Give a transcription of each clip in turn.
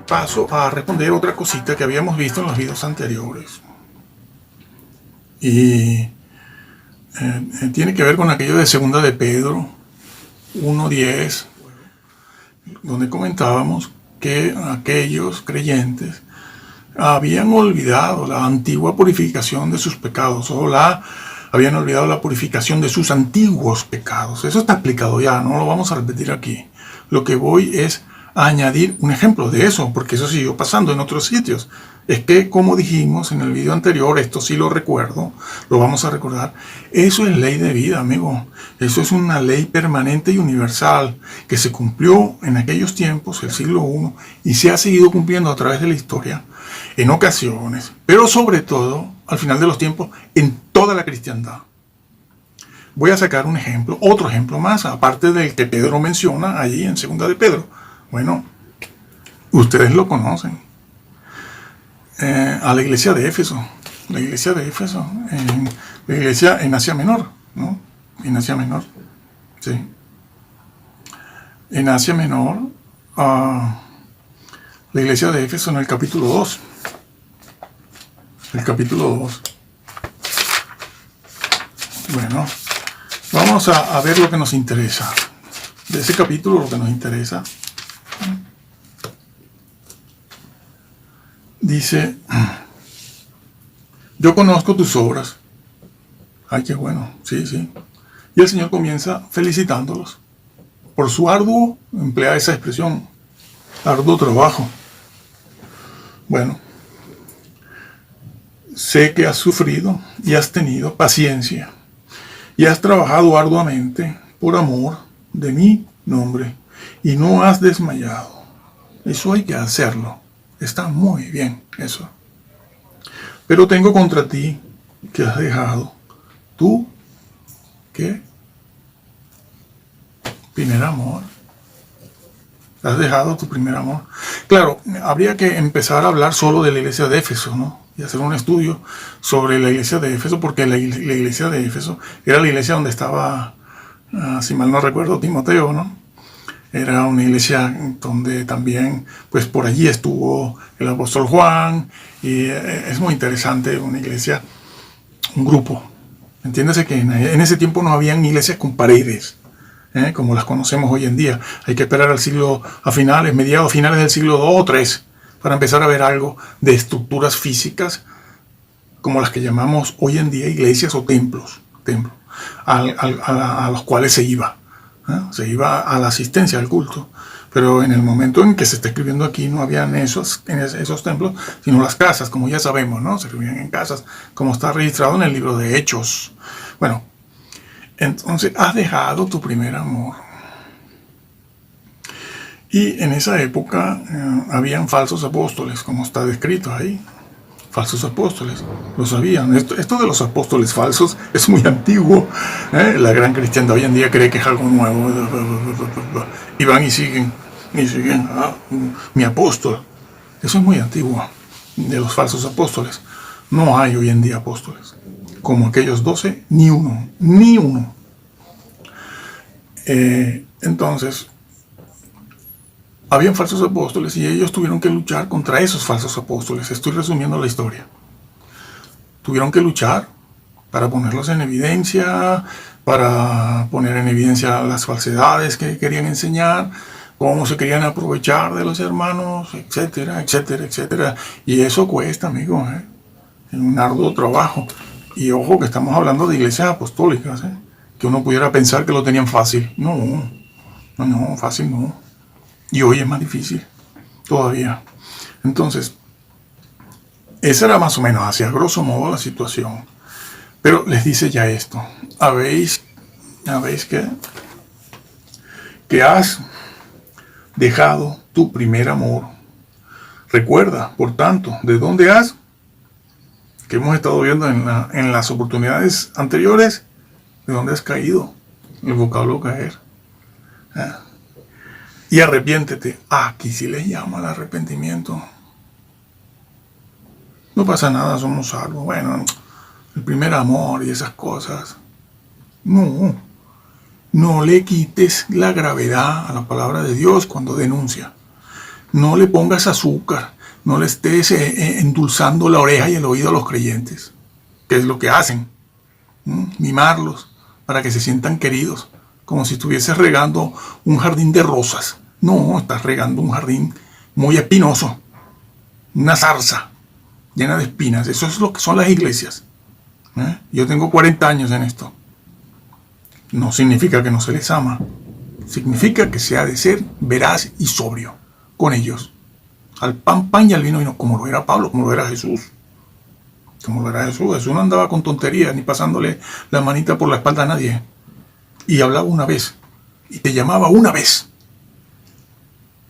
paso a responder otra cosita que habíamos visto en los videos anteriores. Y tiene que ver con aquello de Segunda de Pedro 1:10, donde comentábamos que aquellos creyentes habían olvidado la antigua purificación de sus pecados, habían olvidado la purificación de sus antiguos pecados. Eso está explicado ya, no lo vamos a repetir aquí. Lo que voy es a añadir un ejemplo de eso, porque eso siguió pasando en otros sitios. Es que, como dijimos en el video anterior, esto sí lo recuerdo, lo vamos a recordar, eso es ley de vida, amigo. Eso es una ley permanente y universal que se cumplió en aquellos tiempos, el siglo I, y se ha seguido cumpliendo a través de la historia, en ocasiones, pero sobre todo, al final de los tiempos, en toda la cristiandad. Voy a sacar un ejemplo, otro ejemplo más, aparte del que Pedro menciona allí en Segunda de Pedro. Bueno, ustedes lo conocen. A la iglesia de Éfeso. La iglesia de Éfeso. La iglesia en Asia Menor, ¿no? En Asia Menor. Sí. En Asia Menor, la iglesia de Éfeso en el capítulo 2. El capítulo 2. Bueno, vamos a ver lo que nos interesa. De ese capítulo lo que nos interesa. Dice, yo conozco tus obras. Ay, qué bueno, sí, sí. Y el Señor comienza felicitándolos por su arduo, emplea esa expresión, arduo trabajo. Bueno, sé que has sufrido y has tenido paciencia y has trabajado arduamente por amor de mi nombre y no has desmayado. Eso hay que hacerlo. Está muy bien eso. Pero tengo contra ti que has dejado tu, ¿qué? Primer amor. Has dejado tu primer amor. Claro, habría que empezar a hablar solo de la iglesia de Éfeso, ¿no? Y hacer un estudio sobre la iglesia de Éfeso, porque la iglesia de Éfeso era la iglesia donde estaba, si mal no recuerdo, Timoteo, ¿no? Era una iglesia donde también, pues por allí estuvo el apóstol Juan, y es muy interesante, una iglesia, un grupo. Entiéndase que en ese tiempo no habían iglesias con paredes, como las conocemos hoy en día. Hay que esperar al siglo, mediados finales del siglo II o III, para empezar a ver algo de estructuras físicas, como las que llamamos hoy en día iglesias o templos a los cuales se iba. Se iba a la asistencia al culto, pero en el momento en que se está escribiendo aquí no habían esos templos, sino las casas, como ya sabemos, ¿no? Se vivían en casas, como está registrado en el libro de Hechos. Bueno, entonces has dejado tu primer amor. Y en esa época habían falsos apóstoles, como está descrito ahí. Falsos apóstoles, lo sabían. Esto de los apóstoles falsos es muy antiguo. La gran cristiandad hoy en día cree que es algo nuevo. Y van y siguen. Mi apóstol. Eso es muy antiguo, de los falsos apóstoles. No hay hoy en día apóstoles. Como aquellos 12, ni uno. Ni uno. Entonces, habían falsos apóstoles y ellos tuvieron que luchar contra esos falsos apóstoles. Estoy resumiendo la historia. Tuvieron que luchar para ponerlos en evidencia, para poner en evidencia las falsedades que querían enseñar, cómo se querían aprovechar de los hermanos, etcétera, etcétera, etcétera. Y eso cuesta, amigo, es un arduo trabajo. Y ojo que estamos hablando de iglesias apostólicas, que uno pudiera pensar que lo tenían fácil. No, fácil no. Y hoy es más difícil, todavía. Entonces, esa era más o menos, hacia grosso modo, la situación. Pero les dice ya esto. ¿Habéis que has dejado tu primer amor? Recuerda, por tanto, ¿de dónde has? Que hemos estado viendo en las oportunidades anteriores, ¿de dónde has caído? El vocablo caer. Y arrepiéntete. Aquí sí les llama el arrepentimiento. No pasa nada, somos salvos. Bueno, el primer amor y esas cosas. No le quites la gravedad a la palabra de Dios cuando denuncia. No le pongas azúcar, no le estés endulzando la oreja y el oído a los creyentes, que es lo que hacen. Mimarlos para que se sientan queridos, como si estuvieses regando un jardín de rosas. No, estás regando un jardín muy espinoso, una zarza llena de espinas. Eso es lo que son las iglesias. Yo tengo 40 años en esto. No significa que no se les ama, significa que se ha de ser veraz y sobrio con ellos. Al pan, pan y al vino, vino, como lo era Pablo, como lo era Jesús. Como lo era Jesús. Jesús no andaba con tonterías ni pasándole la manita por la espalda a nadie. Y hablaba una vez. Y te llamaba una vez.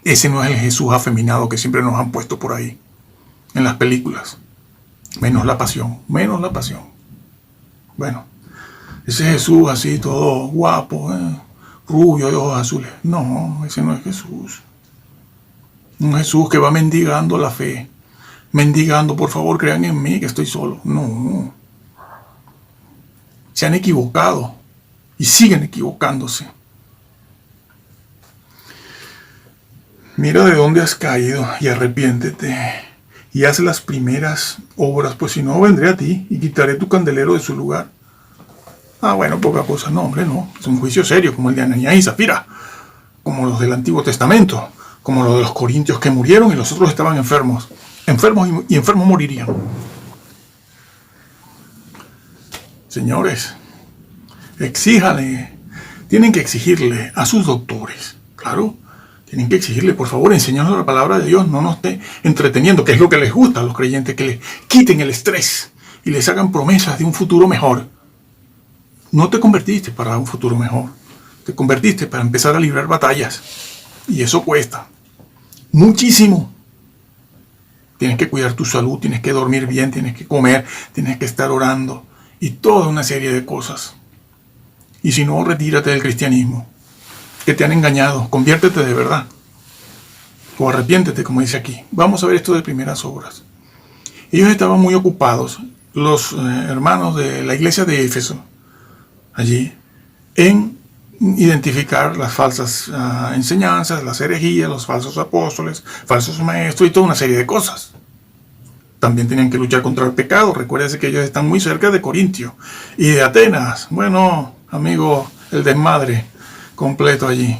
Ese no es el Jesús afeminado que siempre nos han puesto por ahí. En las películas. Menos la pasión. Menos la pasión. Bueno. Ese Jesús así todo guapo. Rubio de ojos azules. No, ese no es Jesús. Un Jesús que va mendigando la fe. Mendigando, por favor, crean en mí que estoy solo. No. Se han equivocado y siguen equivocándose. Mira de dónde has caído y arrepiéntete y haz las primeras obras, pues si no vendré a ti y quitaré tu candelero de su lugar. Bueno, poca cosa. No, hombre, no. Es un juicio serio como el de Ananías y Zafira, como los del Antiguo Testamento, como los de los corintios que murieron y los otros estaban enfermos. Enfermos y enfermos morirían. Señores, exíjale, tienen que exigirle a sus doctores, claro, tienen que exigirle, por favor, enséñanos la palabra de Dios, no nos esté entreteniendo, que es lo que les gusta a los creyentes, que les quiten el estrés y les hagan promesas de un futuro mejor. No te convertiste para un futuro mejor, te convertiste para empezar a librar batallas, y eso cuesta muchísimo. Tienes que cuidar tu salud, tienes que dormir bien, tienes que comer, tienes que estar orando y toda una serie de cosas. Y si no, retírate del cristianismo, que te han engañado, conviértete de verdad. O arrepiéntete, como dice aquí. Vamos a ver esto de primeras obras. Ellos estaban muy ocupados, los hermanos de la iglesia de Éfeso, allí, en identificar las falsas enseñanzas, las herejías, los falsos apóstoles, falsos maestros y toda una serie de cosas. También tenían que luchar contra el pecado. Recuérdense que ellos están muy cerca de Corintio y de Atenas. Bueno, amigo, el desmadre completo allí.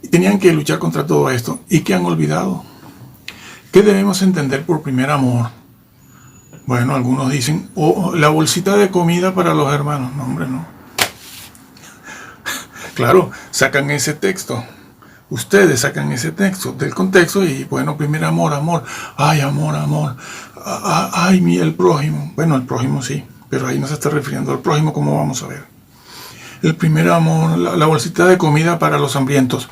Y tenían que luchar contra todo esto. ¿Y qué han olvidado? ¿Qué debemos entender por primer amor? Bueno, algunos dicen, la bolsita de comida para los hermanos. No, hombre, no. Claro, sacan ese texto. Ustedes sacan ese texto del contexto y, bueno, primer amor, amor. Ay, amor, amor. Ay, el prójimo. Bueno, el prójimo sí, pero ahí no se está refiriendo al prójimo, como vamos a ver. El primer amor, la bolsita de comida para los hambrientos.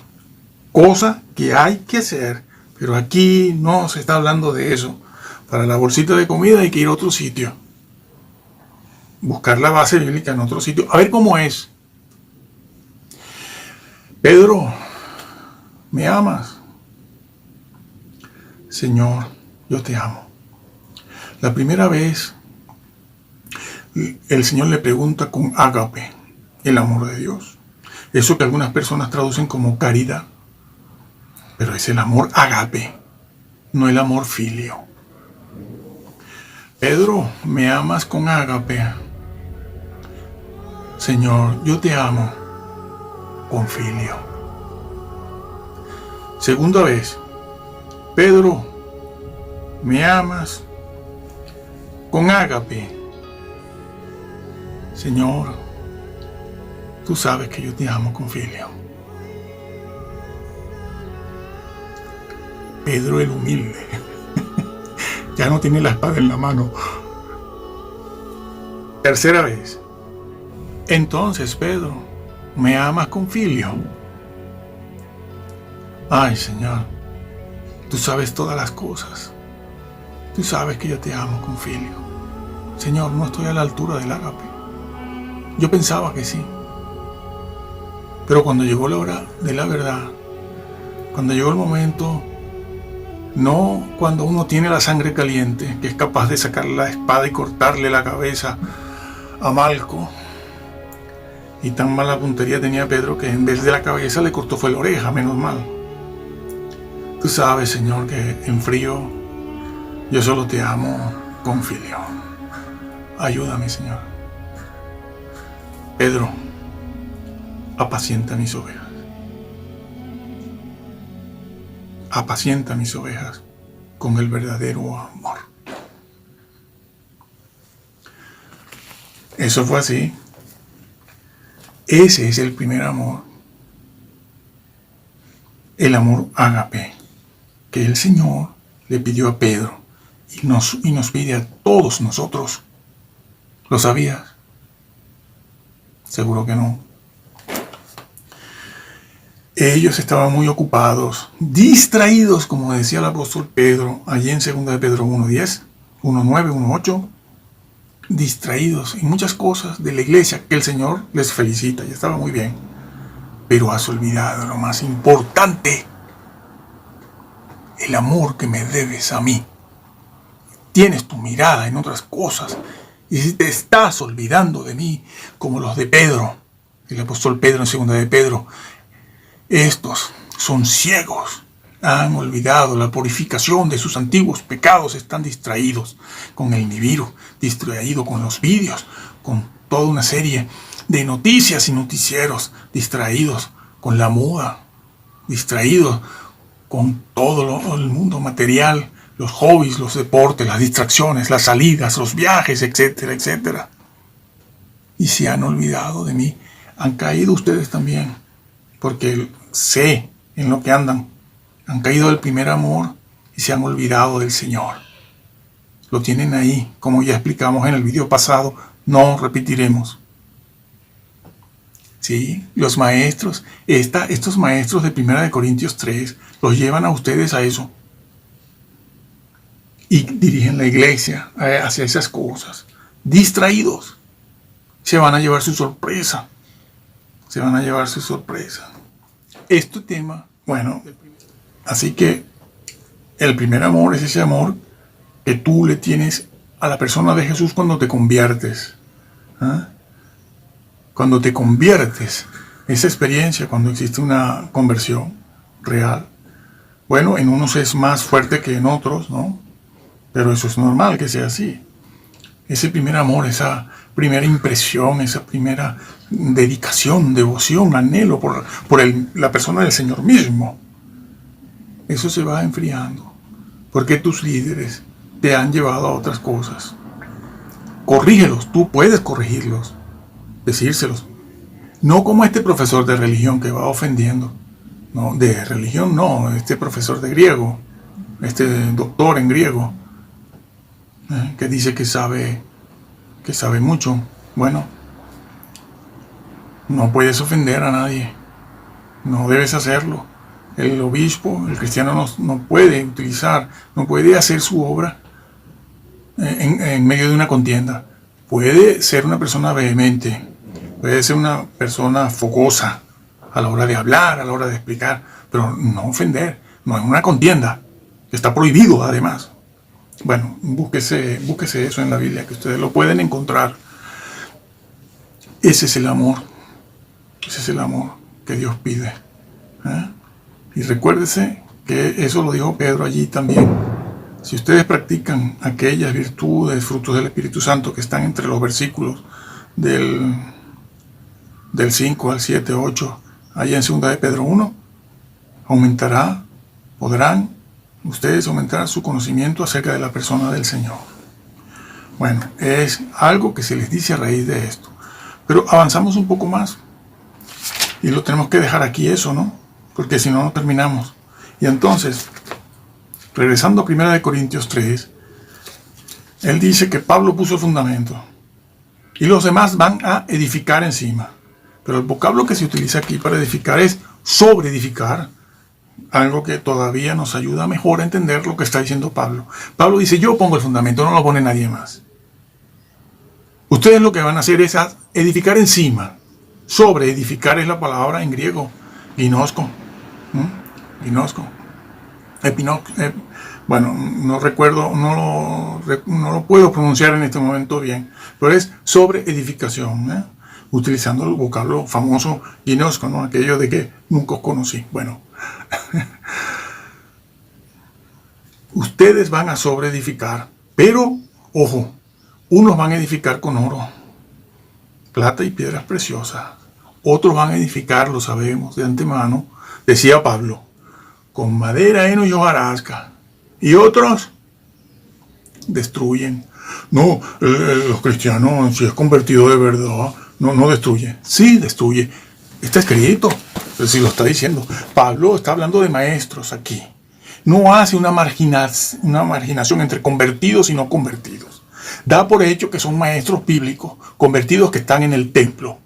Cosa que hay que hacer, pero aquí no se está hablando de eso. Para la bolsita de comida hay que ir a otro sitio. Buscar la base bíblica en otro sitio. A ver cómo es. Pedro, ¿me amas? Señor, yo te amo. La primera vez, el Señor le pregunta con ágape, el amor de Dios. Eso que algunas personas traducen como caridad. Pero es el amor ágape, no el amor filio. Pedro, ¿me amas con ágape? Señor, yo te amo con filio. Segunda vez, Pedro, ¿me amas con ágape? Señor, tú sabes que yo te amo con filio. Pedro el humilde ya no tiene la espada en la mano. Tercera vez, entonces Pedro, ¿me amas con filio? Ay, Señor, tú sabes todas las cosas. Tú sabes que yo te amo con filio. Señor, no estoy a la altura del ágape. Yo pensaba que sí. Pero cuando llegó la hora de la verdad, cuando llegó el momento, no cuando uno tiene la sangre caliente, que es capaz de sacar la espada y cortarle la cabeza a Malco. Y tan mala puntería tenía Pedro que en vez de la cabeza le cortó fue la oreja, menos mal. Tú sabes, Señor, que en frío yo solo te amo con filión. Ayúdame, Señor. Pedro, apacienta mis ovejas. Apacienta mis ovejas con el verdadero amor. Eso fue así. Ese es el primer amor. El amor ágape que el Señor le pidió a Pedro y nos pide a todos nosotros. ¿Lo sabías? Seguro que no. Ellos estaban muy ocupados, distraídos, como decía el apóstol Pedro, allí en 2 de Pedro 1:10, 1:9, 1:8, distraídos en muchas cosas de la iglesia que el Señor les felicita, y estaba muy bien. Pero has olvidado lo más importante, el amor que me debes a mí. Tienes tu mirada en otras cosas y si te estás olvidando de mí, como los de Pedro, el apóstol Pedro en 2 de Pedro, estos son ciegos, han olvidado la purificación de sus antiguos pecados, están distraídos con el Nibiru, distraídos con los vídeos, con toda una serie de noticias y noticieros, distraídos con la moda, distraídos con todo el mundo material, los hobbies, los deportes, las distracciones, las salidas, los viajes, etcétera, etcétera. Y se han olvidado de mí. Han caído ustedes también, porque sé en lo que andan. Han caído del primer amor y se han olvidado del Señor. Lo tienen ahí, como ya explicamos en el video pasado, no repetiremos. Sí, los maestros, estos maestros de 1 de Corintios 3, los llevan a ustedes a eso. Y dirigen la iglesia hacia esas cosas. Distraídos. Se van a llevar su sorpresa. Se van a llevar su sorpresa. Este tema, bueno, así que el primer amor es ese amor que tú le tienes a la persona de Jesús cuando te conviertes. ¿Ah? Cuando te conviertes, esa experiencia, cuando existe una conversión real, bueno, en unos es más fuerte que en otros, ¿no? Pero eso es normal que sea así. Ese primer amor, esa primera impresión, esa primera dedicación, devoción, anhelo por la persona del Señor mismo, eso se va enfriando, porque tus líderes te han llevado a otras cosas. Corrígelos, tú puedes corregirlos, decírselos. No como este profesor de religión que va ofendiendo. No, de religión no, este profesor de griego, este doctor en griego, que dice que sabe mucho. Bueno, no puedes ofender a nadie, no debes hacerlo. El obispo, el cristiano no puede utilizar, no puede hacer su obra en medio de una contienda. Puede ser una persona vehemente, puede ser una persona fogosa a la hora de hablar, a la hora de explicar, pero no ofender, no es una contienda, que está prohibido además. Bueno, búsquese eso en la Biblia, que ustedes lo pueden encontrar. Ese es el amor que Dios pide. Y recuérdese que eso lo dijo Pedro allí también. Si ustedes practican aquellas virtudes, frutos del Espíritu Santo que están entre los versículos del 5 al 7, 8, allá en 2 de Pedro 1, podrán ustedes aumentar su conocimiento acerca de la persona del Señor. Bueno, es algo que se les dice a raíz de esto. Pero avanzamos un poco más. Y lo tenemos que dejar aquí eso, ¿no? Porque si no, no terminamos. Y entonces, regresando a 1 de Corintios 3, él dice que Pablo puso el fundamento. Y los demás van a edificar encima. Pero el vocablo que se utiliza aquí para edificar es sobre edificar. Algo que todavía nos ayuda mejor a entender lo que está diciendo Pablo. Pablo dice, yo pongo el fundamento, no lo pone nadie más. Ustedes lo que van a hacer es edificar encima. Sobre edificar es la palabra en griego, ginosko. Ginosko. Bueno, no recuerdo, no lo puedo pronunciar en este momento bien, pero es sobre edificación, utilizando el vocablo famoso ginosko, ¿no? Aquello de que nunca os conocí. Bueno, ustedes van a sobreedificar, pero, ojo, unos van a edificar con oro, plata y piedras preciosas. Otros van a edificar, lo sabemos de antemano, decía Pablo, con madera, heno y hojarasca. Y otros destruyen. No, los cristianos, si es convertido de verdad, no destruye. Sí, destruye. Está escrito, si lo está diciendo. Pablo está hablando de maestros aquí. No hace una marginación entre convertidos y no convertidos. Da por hecho que son maestros bíblicos, convertidos que están en el templo,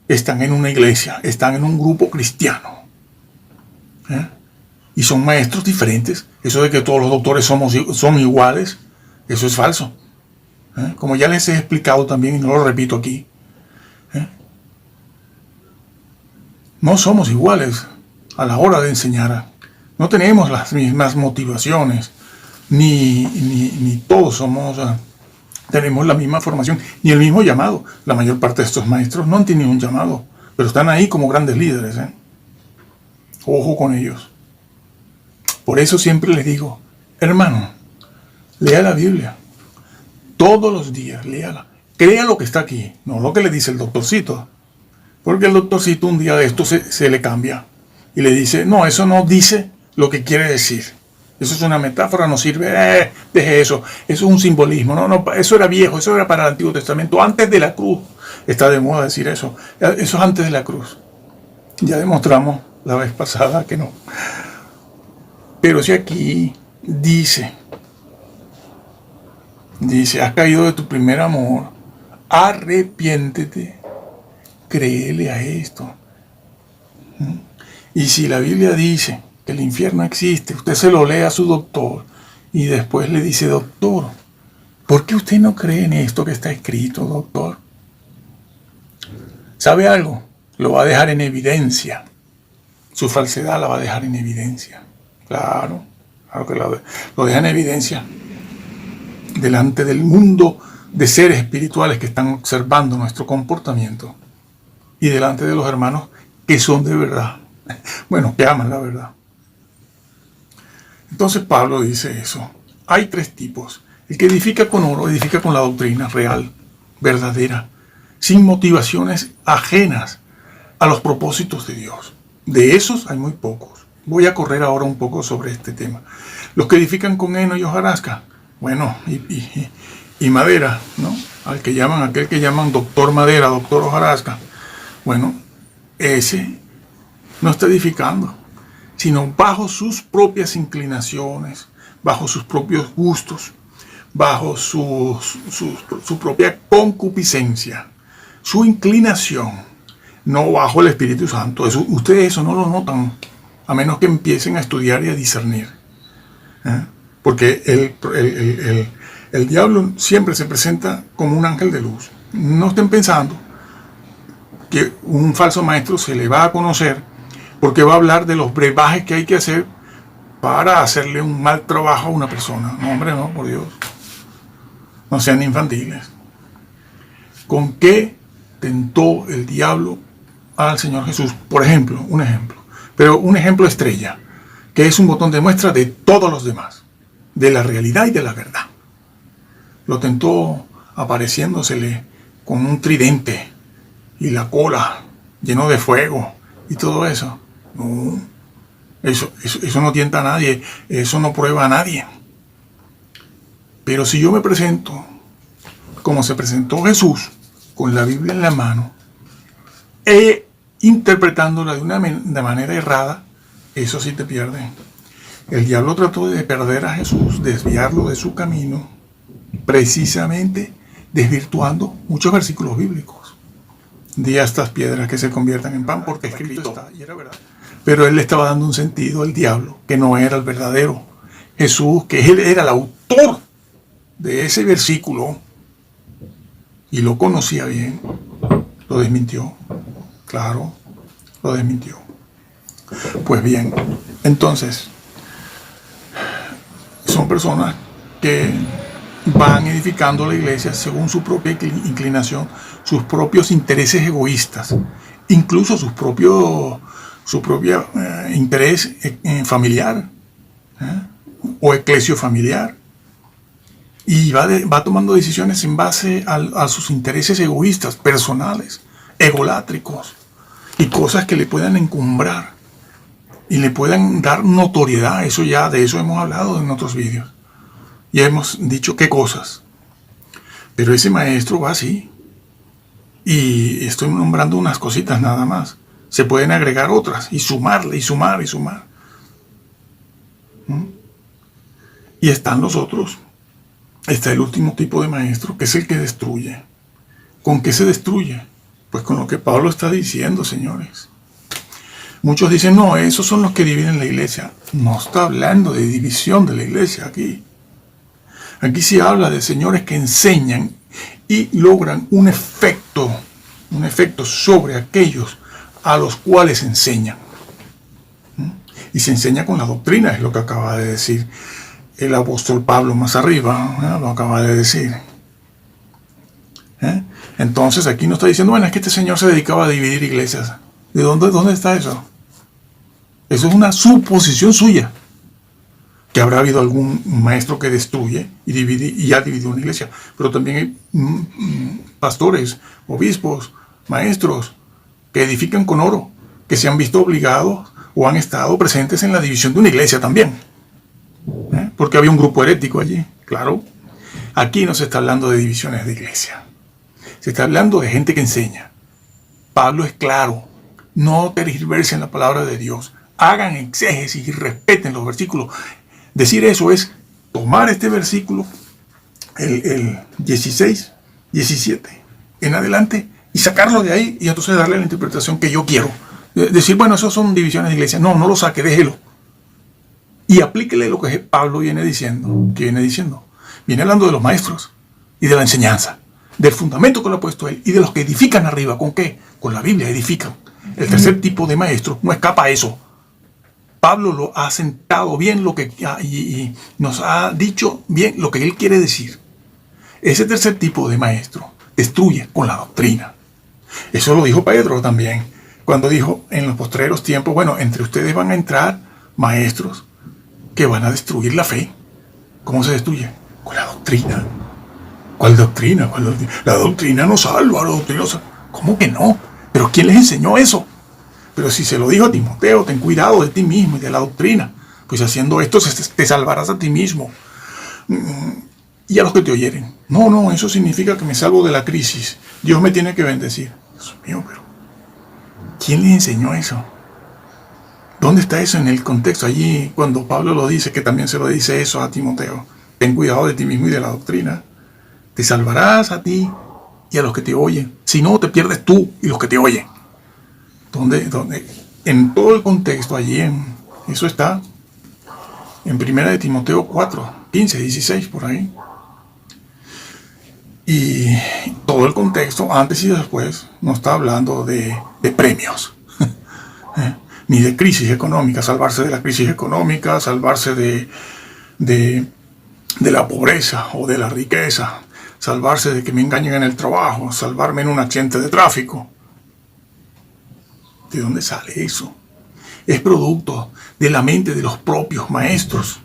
están en una iglesia, están en un grupo cristiano. Y son maestros diferentes. Eso de que todos los doctores son iguales, eso es falso. Como ya les he explicado también, y no lo repito aquí, no somos iguales a la hora de enseñar. No tenemos las mismas motivaciones, ni todos tenemos la misma formación, ni el mismo llamado. La mayor parte de estos maestros no han tenido un llamado, pero están ahí como grandes líderes. Ojo con ellos. Por eso siempre les digo, hermano, lea la Biblia. Todos los días, léala. Crea lo que está aquí, no lo que le dice el doctorcito. Porque el doctorcito un día de esto se le cambia y le dice, no, eso no dice lo que quiere decir. Eso es una metáfora, no sirve. Deje eso. Eso es un simbolismo. No, eso era viejo, eso era para el Antiguo Testamento. Antes de la cruz. Está de moda decir eso. Eso es antes de la cruz. Ya demostramos la vez pasada que no. Pero si aquí dice, has caído de tu primer amor, arrepiéntete, créele a esto. Y si la Biblia dice que el infierno existe, usted se lo lee a su doctor y después le dice, doctor, ¿por qué usted no cree en esto que está escrito, doctor? ¿Sabe algo? Lo va a dejar en evidencia. Su falsedad la va a dejar en evidencia. Claro que lo deja en evidencia delante del mundo de seres espirituales que están observando nuestro comportamiento y delante de los hermanos que son de verdad. Bueno, que aman la verdad. Entonces Pablo dice eso. Hay tres tipos. El que edifica con oro, edifica con la doctrina real, verdadera, sin motivaciones ajenas a los propósitos de Dios. De esos hay muy pocos. Voy a correr ahora un poco sobre este tema. Los que edifican con heno y hojarasca, bueno, y madera, ¿no? Aquel que llaman doctor madera, doctor hojarasca. Bueno, ese no está edificando, sino bajo sus propias inclinaciones, bajo sus propios gustos, bajo su propia concupiscencia, su inclinación, no bajo el Espíritu Santo. Ustedes eso no lo notan, a menos que empiecen a estudiar y a discernir. Porque el diablo siempre se presenta como un ángel de luz. No estén pensando que un falso maestro se le va a conocer porque va a hablar de los brebajes que hay que hacer para hacerle un mal trabajo a una persona. No, hombre, no, por Dios. No sean infantiles. ¿Con qué tentó el diablo al Señor Jesús? Por ejemplo, un ejemplo. Pero un ejemplo estrella, que es un botón de muestra de todos los demás, de la realidad y de la verdad. Lo tentó apareciéndosele con un tridente y la cola lleno de fuego y todo eso. No, eso no tienta a nadie, eso no prueba a nadie. Pero si yo me presento como se presentó Jesús, con la Biblia en la mano, interpretándola de manera errada, eso sí te pierde. El diablo trató de perder a Jesús, desviarlo de su camino, precisamente desvirtuando muchos versículos bíblicos. Di a estas piedras que se conviertan en pan, porque escrito está, y era verdad. Pero él le estaba dando un sentido al diablo, que no era el verdadero Jesús, que él era el autor de ese versículo, y lo conocía bien. Lo desmintió. Claro, lo desmintió. Pues bien, entonces, son personas que van edificando la iglesia según su propia inclinación, sus propios intereses egoístas, incluso su propio interés familiar. o eclesio familiar. Y va tomando decisiones en base a sus intereses egoístas, personales, egolátricos, y cosas que le puedan encumbrar y le puedan dar notoriedad. De eso hemos hablado en otros vídeos. Ya hemos dicho qué cosas. Pero ese maestro va así. Y estoy nombrando unas cositas nada más. Se pueden agregar otras y sumarle y sumar y sumar. Y están los otros. Está el último tipo de maestro, que es el que destruye. ¿Con qué se destruye? Pues con lo que Pablo está diciendo, señores. Muchos dicen, no, esos son los que dividen la iglesia. No está hablando de división de la iglesia aquí. Aquí sí habla de señores que enseñan y logran un efecto sobre aquellos a los cuales enseñan. Y se enseña con la doctrina, es lo que acaba de decir el apóstol Pablo más arriba, lo acaba de decir. Entonces aquí no está diciendo, bueno, es que este señor se dedicaba a dividir iglesias. ¿De dónde está eso? Eso es una suposición suya. Que habrá habido algún maestro que destruye y divide y ha dividido una iglesia. Pero también hay pastores, obispos, maestros que edifican con oro, que se han visto obligados o han estado presentes en la división de una iglesia también. Porque había un grupo herético allí, claro. Aquí no se está hablando de divisiones de iglesia. Se está hablando de gente que enseña. Pablo es claro. No tergiversen la palabra de Dios. Hagan exégesis y respeten los versículos. Decir eso es tomar este versículo, el 16, 17, en adelante, y sacarlo de ahí y entonces darle la interpretación que yo quiero. Decir, bueno, eso son divisiones de iglesia. No lo saque, déjelo. Y aplíquele lo que Pablo viene diciendo. ¿Qué viene diciendo? Viene hablando de los maestros y de la enseñanza, del fundamento que lo ha puesto él y de los que edifican arriba. ¿Con qué? Con la Biblia edifican. El tercer tipo de maestro no escapa a eso. Pablo lo ha sentado bien y nos ha dicho bien lo que él quiere decir. Ese tercer tipo de maestro destruye con la doctrina. Eso lo dijo Pedro también, cuando dijo en los postreros tiempos, bueno, entre ustedes van a entrar maestros que van a destruir la fe. ¿Cómo se destruye? Con la doctrina. ¿Cuál doctrina? ¿Cuál doctrina? La doctrina no salva, la doctrina no salva. ¿Cómo que no? ¿Pero quién les enseñó eso? Pero si se lo dijo a Timoteo, ten cuidado de ti mismo y de la doctrina, pues haciendo esto te salvarás a ti mismo y a los que te oyeren. No, eso significa que me salvo de la crisis. Dios me tiene que bendecir. Dios mío, pero ¿quién les enseñó eso? ¿Dónde está eso en el contexto? Allí cuando Pablo lo dice, que también se lo dice eso a Timoteo. Ten cuidado de ti mismo y de la doctrina. Te salvarás a ti y a los que te oyen. Si no, te pierdes tú y los que te oyen. ¿Dónde? En todo el contexto allí, eso está en 1 Timoteo 4, 15, 16, por ahí. Y todo el contexto, antes y después, no está hablando de premios, ni de crisis económica, salvarse de la crisis económica, salvarse de la pobreza o de la riqueza, salvarse de que me engañen en el trabajo, salvarme en un accidente de tráfico. ¿De dónde sale eso? Es producto de la mente de los propios maestros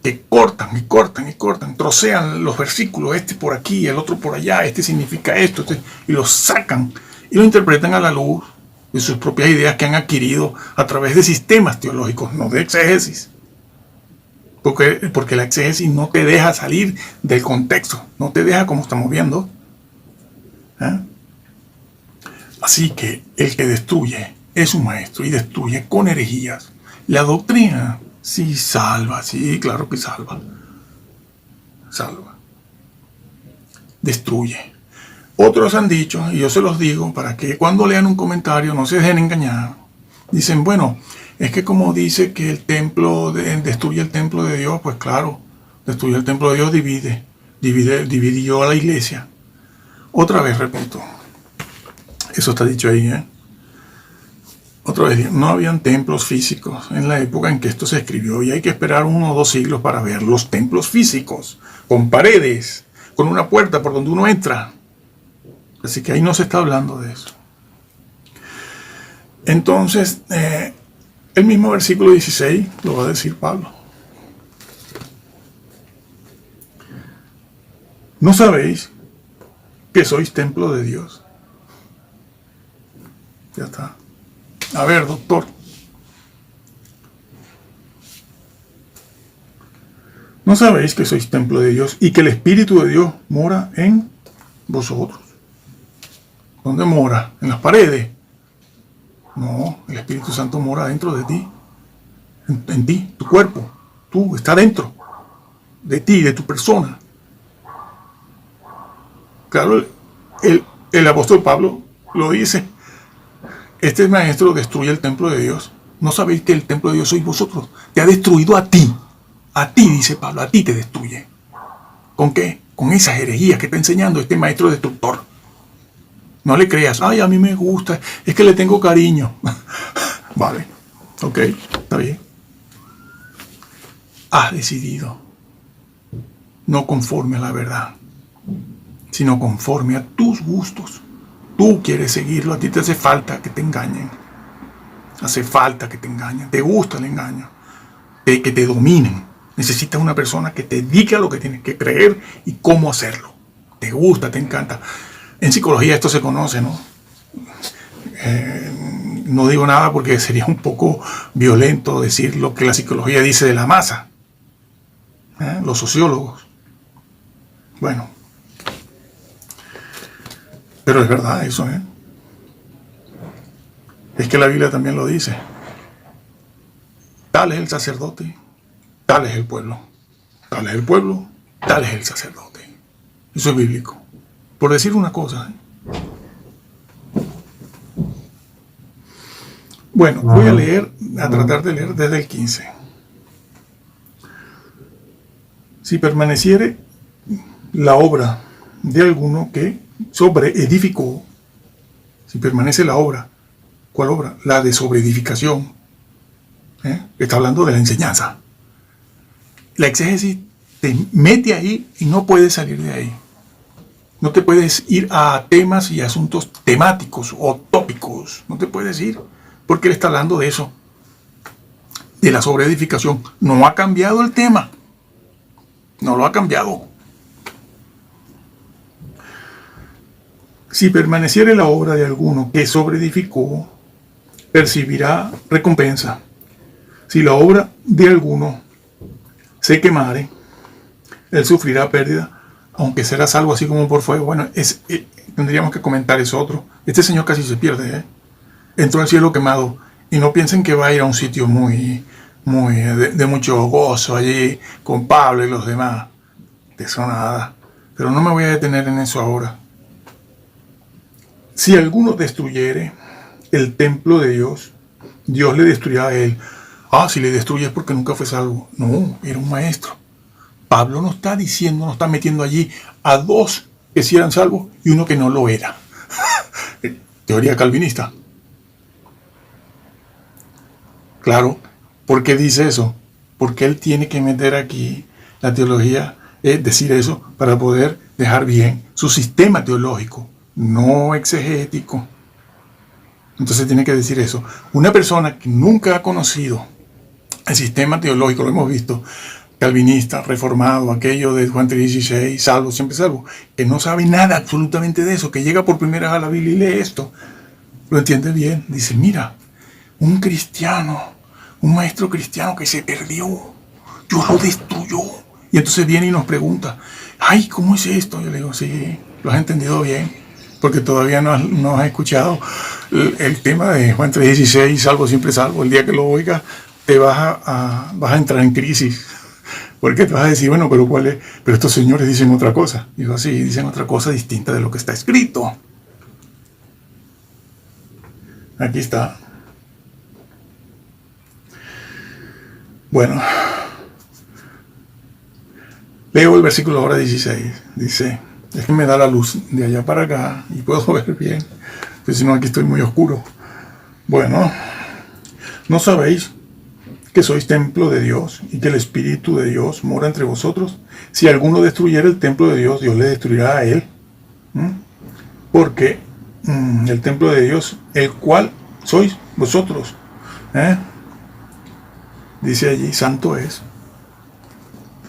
que cortan y cortan y cortan, trocean los versículos, este por aquí, el otro por allá, este significa esto, y los sacan y lo interpretan a la luz de sus propias ideas que han adquirido a través de sistemas teológicos, no de exégesis. Porque la exégesis no te deja salir del contexto, no te deja como estamos viendo. Así que el que destruye es un maestro y destruye con herejías. La doctrina sí salva, sí, claro que salva. Salva. Destruye. Otros han dicho, y yo se los digo, para que cuando lean un comentario no se dejen engañar. Dicen, bueno, es que como dice que el templo destruye el templo de Dios, pues claro, destruye el templo de Dios, dividió a la iglesia. Otra vez repito. Eso está dicho ahí, Otra vez, no habían templos físicos en la época en que esto se escribió y hay que esperar 1 o 2 siglos para ver los templos físicos, con paredes, con una puerta por donde uno entra. Así que ahí no se está hablando de eso. Entonces, El mismo versículo 16 lo va a decir Pablo. ¿No sabéis que sois templo de Dios? Ya está. A ver, doctor. ¿No sabéis que sois templo de Dios y que el Espíritu de Dios mora en vosotros? ¿Dónde mora? ¿En las paredes? No, el Espíritu Santo mora dentro de ti. En ti, tu cuerpo. Tú, está dentro de ti, de tu persona. Claro, el apóstol Pablo lo dice. Este maestro destruye el templo de Dios. ¿No sabéis que el templo de Dios sois vosotros? Te ha destruido a ti. A ti, dice Pablo, a ti te destruye. ¿Con qué? Con esas herejías que está enseñando este maestro destructor. No le creas, ay, a mí me gusta, es que le tengo cariño. Vale, ok, está bien. Has decidido, no conforme a la verdad, sino conforme a tus gustos. Tú quieres seguirlo, a ti te hace falta que te engañen. Hace falta que te engañen, te gusta el engaño, que te dominen. Necesitas una persona que te diga lo que tienes que creer y cómo hacerlo. Te gusta, te encanta. En psicología esto se conoce, ¿no? No digo nada porque sería un poco violento decir lo que la psicología dice de la masa. Los sociólogos. Bueno. Pero es verdad eso, ¿eh? Es que la Biblia también lo dice. Tal es el sacerdote, tal es el pueblo. Tal es el pueblo, tal es el sacerdote. Eso es bíblico. Por decir una cosa, ¿eh? Bueno, voy a tratar de leer desde el 15. Si permaneciere la obra de alguno que sobreedificó, si permanece la obra, ¿cuál obra? La de sobreedificación. Está hablando de la enseñanza. La exégesis te mete ahí y no puedes salir de ahí. No te puedes ir a temas y asuntos temáticos o tópicos. No te puedes ir porque él está hablando de eso, de la sobreedificación. No ha cambiado el tema. No lo ha cambiado. Si permaneciere la obra de alguno que sobreedificó, percibirá recompensa. Si la obra de alguno se quemare, él sufrirá pérdida, aunque será salvo así como por fuego. Bueno, tendríamos que comentar eso otro. Este señor casi se pierde, ¿eh? Entró al cielo quemado. Y no piensen que va a ir a un sitio muy de mucho gozo allí con Pablo y los demás. De eso nada. Pero no me voy a detener en eso ahora. Si alguno destruyere el templo de Dios, Dios le destruirá a él. Si le destruye es porque nunca fue salvo. No, era un maestro. Pablo no está diciendo, no está metiendo allí a dos que sí eran salvos y uno que no lo era. Teoría calvinista. Claro, ¿por qué dice eso? Porque él tiene que meter aquí la teología, decir eso para poder dejar bien su sistema teológico, no exegético. Entonces tiene que decir eso. Una persona que nunca ha conocido el sistema teológico, lo hemos visto, calvinista, reformado, aquello de Juan 3:16, salvo, siempre salvo, que no sabe nada absolutamente de eso, que llega por primera vez a la Biblia y lee esto, lo entiende bien, dice, mira, un cristiano, un maestro cristiano que se perdió, Dios lo destruyó. Y entonces viene y nos pregunta, ay, ¿cómo es esto? Yo le digo, sí, lo has entendido bien, porque todavía no has escuchado el tema de Juan 3:16, salvo, siempre salvo. El día que lo oigas, te vas a entrar en crisis, porque te vas a decir, bueno, pero ¿cuál es? Pero estos señores dicen otra cosa. Digo, sí, dicen otra cosa distinta de lo que está escrito. Aquí está. Bueno, leo el versículo ahora 16. Dice, es que me da la luz de allá para acá y puedo ver bien, pues si no aquí estoy muy oscuro. Bueno, ¿no sabéis que sois templo de Dios y que el Espíritu de Dios mora entre vosotros? Si alguno destruyera el templo de Dios, Dios le destruirá a él. Porque el templo de Dios, el cual sois vosotros. dice allí, santo es.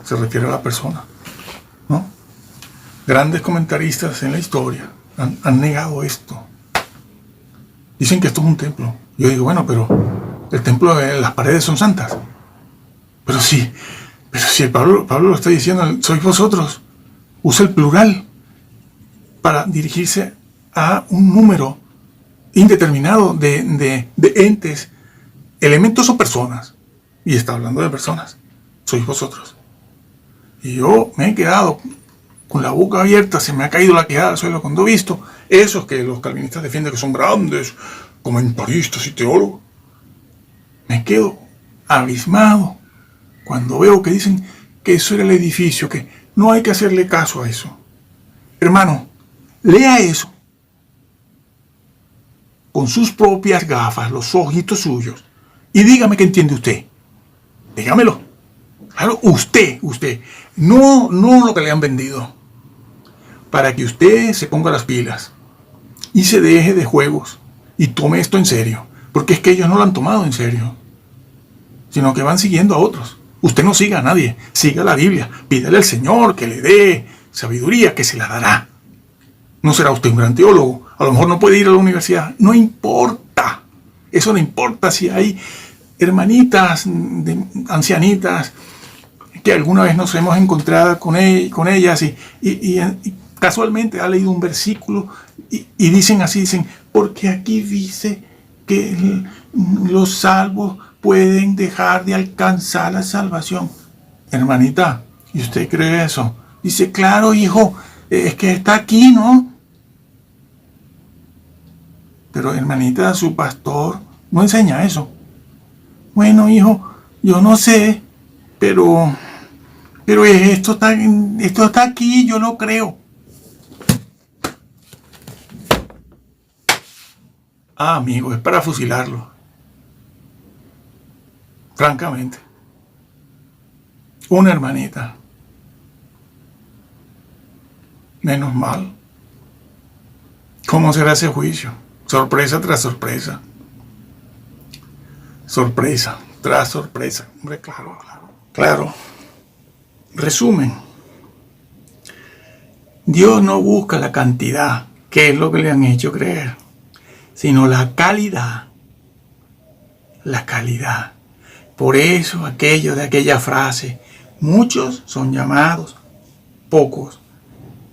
Se refiere a la persona, ¿no? Grandes comentaristas en la historia han negado esto. Dicen que esto es un templo. Yo digo, bueno, pero el templo, las paredes son santas. Pero sí, Pablo lo está diciendo, sois vosotros. Usa el plural para dirigirse a un número indeterminado de entes, elementos o personas. Y está hablando de personas. Sois vosotros. Y yo me he quedado con la boca abierta, se me ha caído la quejada al suelo cuando he visto esos que los calvinistas defienden que son grandes comentaristas y teólogos. Me quedo abismado cuando veo que dicen que eso era el edificio, que no hay que hacerle caso a eso. Hermano, lea eso con sus propias gafas, los ojitos suyos, y dígame qué entiende usted. Dígamelo. Claro, usted, no lo que le han vendido. Para que usted se ponga las pilas y se deje de juegos y tome esto en serio. Porque es que ellos no lo han tomado en serio, sino que van siguiendo a otros. Usted no siga a nadie, siga la Biblia. Pídale al Señor que le dé sabiduría, que se la dará. No será usted un gran teólogo, a lo mejor no puede ir a la universidad. No importa, eso no importa si hay hermanitas, ancianitas, que alguna vez nos hemos encontrado con ellas y casualmente ha leído un versículo y dicen así, porque aquí dice que los salvos pueden dejar de alcanzar la salvación. Hermanita, ¿y usted cree eso? Dice, claro, hijo, es que está aquí, ¿no? Pero hermanita, su pastor no enseña eso. Bueno, hijo, yo no sé, pero esto está aquí, yo lo creo. Ah, amigo, es para fusilarlo. Francamente. Una hermanita. Menos mal. ¿Cómo será ese juicio? Sorpresa tras sorpresa. Sorpresa tras sorpresa. Hombre, claro. Resumen. Dios no busca la cantidad, que es lo que le han hecho creer, sino la calidad. La calidad. Por eso aquello de aquella frase, muchos son llamados, pocos.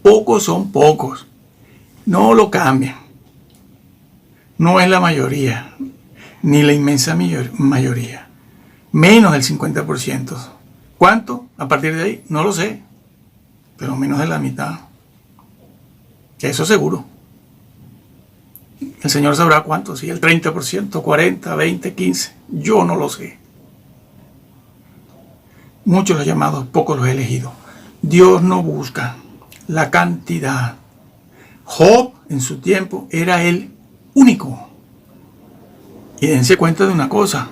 Pocos son pocos. No lo cambian. No es la mayoría, ni la inmensa mayoría. Menos del 50%. ¿Cuánto? A partir de ahí, no lo sé. Pero menos de la mitad. Eso seguro. El Señor sabrá cuánto, sí, el 30%, 40, 20, 15. Yo no lo sé. Muchos los llamados, pocos los elegidos. Dios no busca la cantidad. Job, en su tiempo, era el único. Y dense cuenta de una cosa.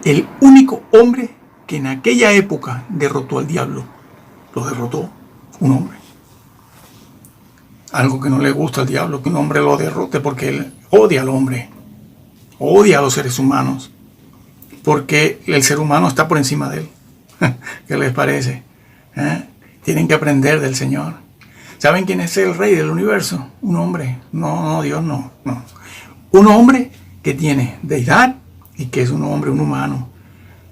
El único hombre que en aquella época derrotó al diablo. Lo derrotó un hombre. Algo que no le gusta al diablo, que un hombre lo derrote, porque él odia al hombre. Odia a los seres humanos. Porque el ser humano está por encima de él. ¿Qué les parece? Tienen que aprender del Señor. ¿Saben quién es el rey del universo? Un hombre. No, Dios no. Un hombre que tiene deidad y que es un hombre, un humano.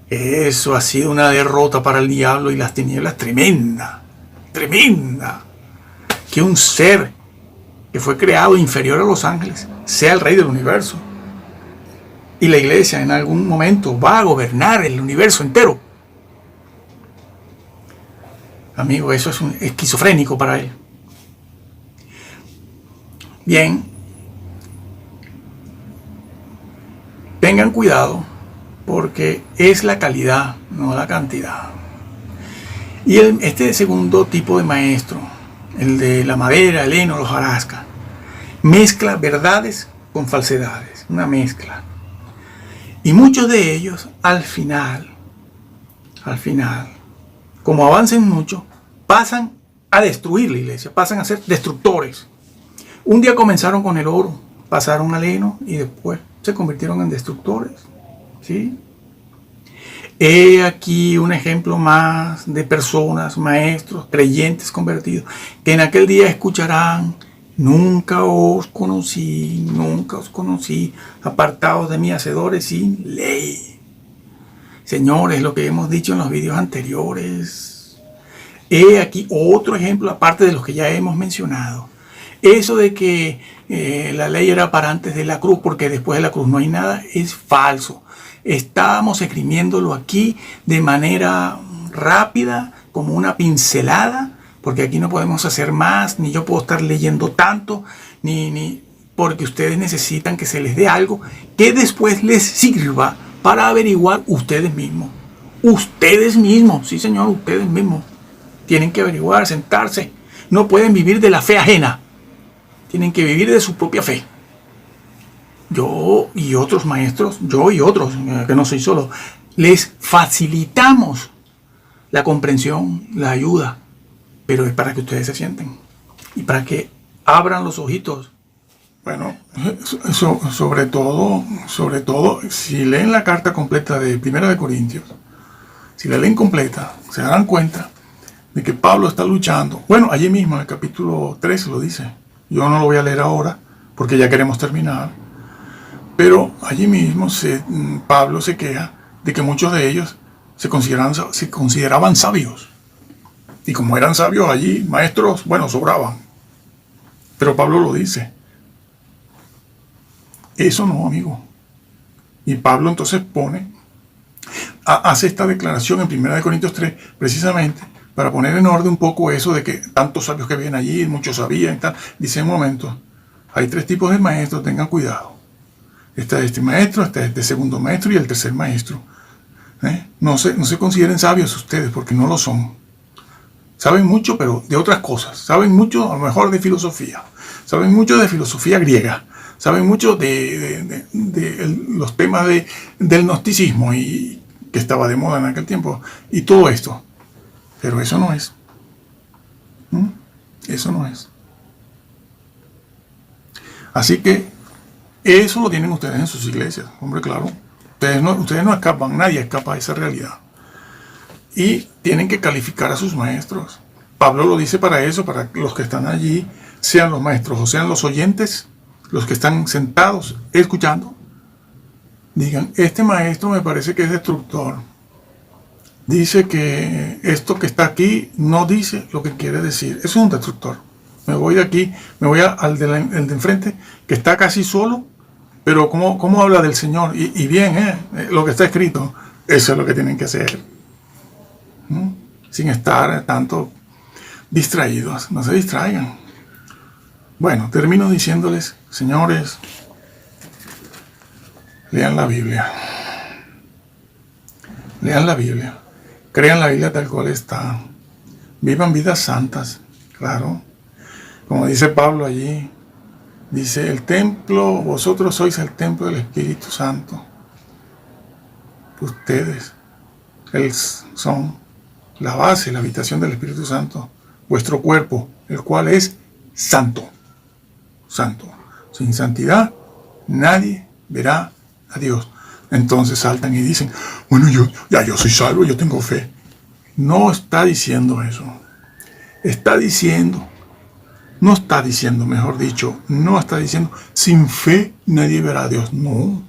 Eso ha sido una derrota para el diablo y las tinieblas tremenda. Tremenda. Que un ser que fue creado inferior a los ángeles sea el rey del universo. Y la iglesia en algún momento va a gobernar el universo entero. Amigo, eso es un esquizofrénico para él. Bien. Tengan cuidado, porque es la calidad, no la cantidad. Y este segundo tipo de maestro, el de la madera, el heno, los hojarasca, mezcla verdades con falsedades, una mezcla. Y muchos de ellos, al final, como avancen mucho, pasan a destruir la iglesia, pasan a ser destructores. Un día comenzaron con el oro, pasaron al heno y después se convirtieron en destructores. ¿Sí? He aquí un ejemplo más de personas, maestros, creyentes convertidos, que en aquel día escucharán: nunca os conocí, apartados de mí, hacedores sin ley. Señores, lo que hemos dicho en los vídeos anteriores. He aquí otro ejemplo, aparte de los que ya hemos mencionado. Eso de que la ley era para antes de la cruz, porque después de la cruz no hay nada, es falso. Estábamos escribiéndolo aquí de manera rápida, como una pincelada, porque aquí no podemos hacer más, ni yo puedo estar leyendo tanto, ni porque ustedes necesitan que se les dé algo que después les sirva para averiguar ustedes mismos. Ustedes mismos, sí señor, ustedes mismos. Tienen que averiguar, sentarse. No pueden vivir de la fe ajena. Tienen que vivir de su propia fe. Yo y otros maestros, que no soy solo, les facilitamos la comprensión, la ayuda, pero es para que ustedes se sienten y para que abran los ojitos. Bueno, sobre todo, si leen la carta completa de 1 de Corintios, si la leen completa, se darán cuenta de que Pablo está luchando. Bueno, allí mismo en el capítulo 3 lo dice. Yo no lo voy a leer ahora porque ya queremos terminar. Pero allí mismo Pablo se queja de que muchos de ellos se consideraban sabios. Y como eran sabios allí, maestros, bueno, sobraban. Pero Pablo lo dice. Eso no, amigo. Y Pablo entonces hace esta declaración en 1 Corintios 3, precisamente para poner en orden un poco eso de que tantos sabios que vienen allí, muchos sabían y tal. Dice: en un momento, hay 3 tipos de maestros, tengan cuidado. Está este maestro, está este segundo maestro y el tercer maestro. No se consideren sabios ustedes, porque no lo son. Saben mucho, pero de otras cosas. Saben mucho, a lo mejor, de filosofía. Saben mucho de filosofía griega. Saben mucho de los temas del gnosticismo, y que estaba de moda en aquel tiempo. Y todo esto. Pero eso no es. Eso no es. Así que eso lo tienen ustedes en sus iglesias, hombre, claro. Ustedes no escapan, nadie escapa de esa realidad. Y tienen que calificar a sus maestros. Pablo lo dice para eso, para que los que están allí, sean los maestros o sean los oyentes, los que están sentados escuchando, digan: este maestro me parece que es destructor. Dice que esto que está aquí no dice lo que quiere decir. Eso es un destructor. Me voy de aquí, me voy al de enfrente, que está casi solo, pero ¿cómo habla del Señor? Y bien, lo que está escrito, eso es lo que tienen que hacer. Sin estar tanto distraídos. No se distraigan. Bueno, termino diciéndoles: señores, lean la Biblia. Lean la Biblia. Crean la Biblia tal cual está. Vivan vidas santas, claro. Como dice Pablo allí, dice: el templo, vosotros sois el templo del Espíritu Santo. Ustedes son la base, la habitación del Espíritu Santo. Vuestro cuerpo, el cual es santo. Santo. Sin santidad, nadie verá a Dios. Entonces saltan y dicen: bueno, yo soy salvo, yo tengo fe. No está diciendo eso. No está diciendo, sin fe nadie verá a Dios. No.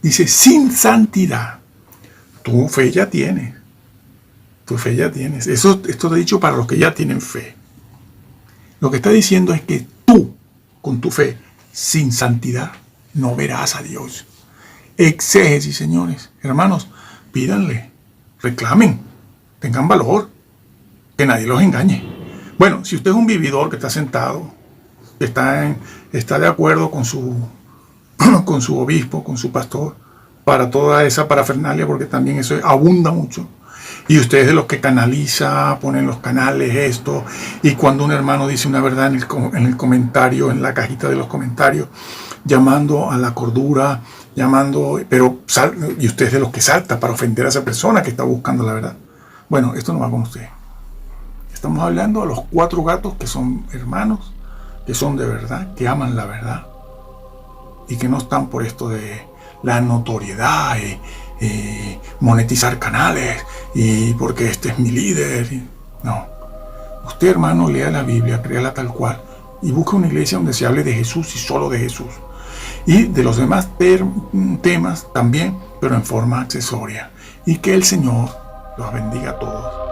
Dice: sin santidad. Tu fe ya tienes. Esto está dicho para los que ya tienen fe. Lo que está diciendo es que tú, con tu fe, sin santidad, no verás a Dios. Exégesis, señores. Hermanos, pídanle, reclamen, tengan valor, que nadie los engañe. Bueno, si usted es un vividor que está sentado, que está de acuerdo con su obispo, con su pastor, para toda esa parafernalia, porque también eso abunda mucho, y usted es de los que canaliza, ponen los canales, esto, y cuando un hermano dice una verdad en el comentario, en la cajita de los comentarios, llamando a la cordura, y usted es de los que salta para ofender a esa persona que está buscando la verdad. Bueno, esto no va con usted. Estamos hablando a los 4 gatos que son hermanos, que son de verdad, que aman la verdad, y que no están por esto de la notoriedad, monetizar canales y porque este es mi líder. No. Usted, hermano, lea la Biblia, créala tal cual y busque una iglesia donde se hable de Jesús y solo de Jesús. Y de los demás temas también, pero en forma accesoria. Y que el Señor los bendiga a todos.